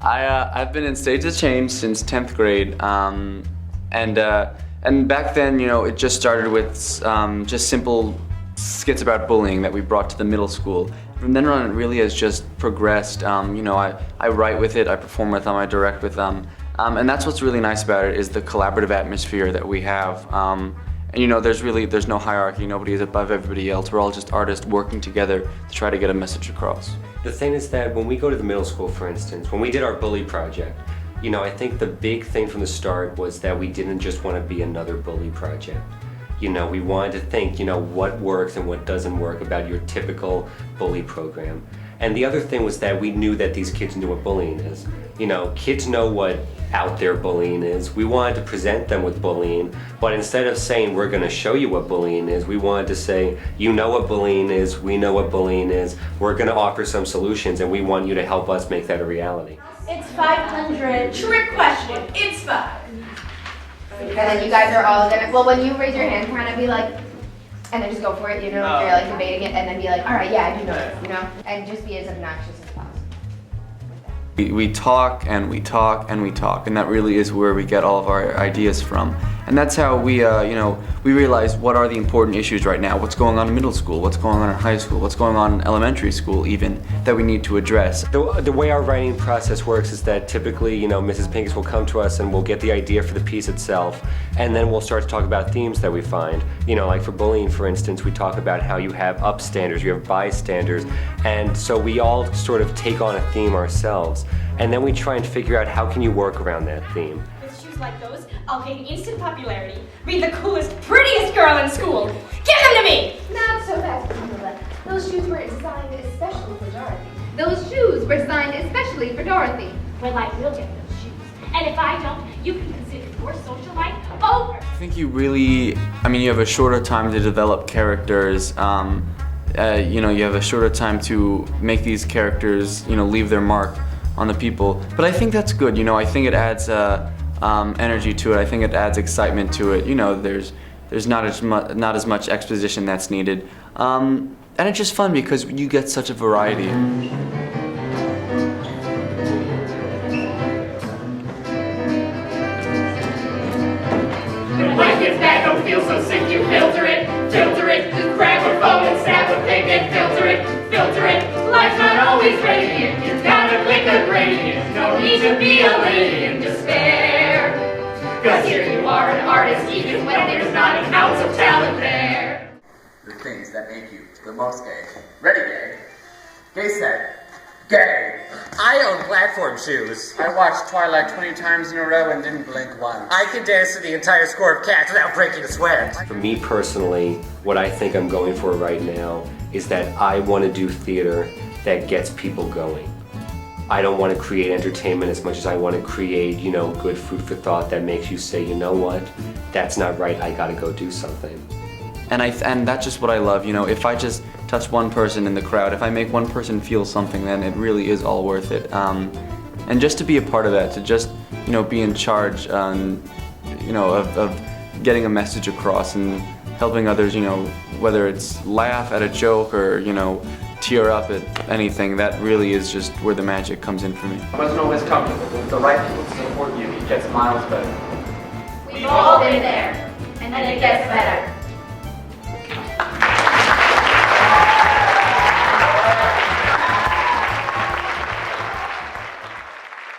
I've been in Stages of Change since 10th grade, and back then, it just started with just simple skits about bullying that we brought to the middle school. From then on, it really has just progressed. I write with it, I perform with them, I direct with them, and that's what's really nice about it is the collaborative atmosphere that we have. And there's no hierarchy, nobody is above everybody else. We're all just artists working together to try to get a message across. The thing is that when we go to the middle school, for instance, when we did our bully project, I think the big thing from the start was that we didn't just want to be another bully project. We wanted to think, what works and what doesn't work about your typical bully program. And the other thing was that we knew that these kids knew what bullying is. Kids know what out there bullying is. We wanted to present them with bullying, but instead of saying we're going to show you what bullying is, we wanted to say, you know what bullying is, we know what bullying is, we're going to offer some solutions and we want you to help us make that a reality. It's 500. Trick question. It's 5. And then you guys are all gonna, well, when you raise your hand, kind of be like, and then just go for it, if you're like debating it, and then be like, all right, yeah, I do know this, and just be as obnoxious as possible. We talk and we talk and we talk, and that really is where we get all of our ideas from. And that's how we realize what are the important issues right now, what's going on in middle school, what's going on in high school, what's going on in elementary school even, that we need to address. The way our writing process works is that typically, Mrs. Pincus will come to us and we'll get the idea for the piece itself, and then we'll start to talk about themes that we find. Like for bullying, for instance, we talk about how you have upstanders, you have bystanders, and so we all sort of take on a theme ourselves, and then we try and figure out how can you work around that theme. With shoes like those, I'll gain instant popularity. Be the coolest, prettiest girl in school. Give them to me! Not so fast, Camilla. Those shoes were designed especially for Dorothy. Those shoes were designed especially for Dorothy. Well, I will get those shoes. And if I don't, you can consider your social life over. I think you have a shorter time to develop characters. You have a shorter time to make these characters, leave their mark on the people. But I think that's good, I think it adds energy to it. I think it adds excitement to it. There's not as much exposition that's needed. And it's just fun because you get such a variety. When life gets bad, don't feel so sick, you filter it, just grab a phone and snap a pic and filter it, life's not always radiant, you gotta click a gradient, no need to be a lady in despair, cause here you are an artist even when there's not an ounce of talent there. The things that make you the most gay. Ready, gay? Gay set. Gay! I own platform shoes. I watched Twilight 20 times in a row and didn't blink once. I can dance to the entire score of Cats without breaking a sweat. For me personally, what I think I'm going for right now is that I want to do theater that gets people going. I don't want to create entertainment as much as I want to create, good food for thought that makes you say, you know what, that's not right, I gotta go do something. And that's just what I love, if I just touch one person in the crowd, if I make one person feel something, then it really is all worth it. And just to be a part of that, to just, be in charge, of getting a message across and helping others, whether it's laugh at a joke or, tear up at anything, that really is just where the magic comes in for me. I wasn't always comfortable, but with the right people to support you, it gets miles better. We've all been there, and it gets better.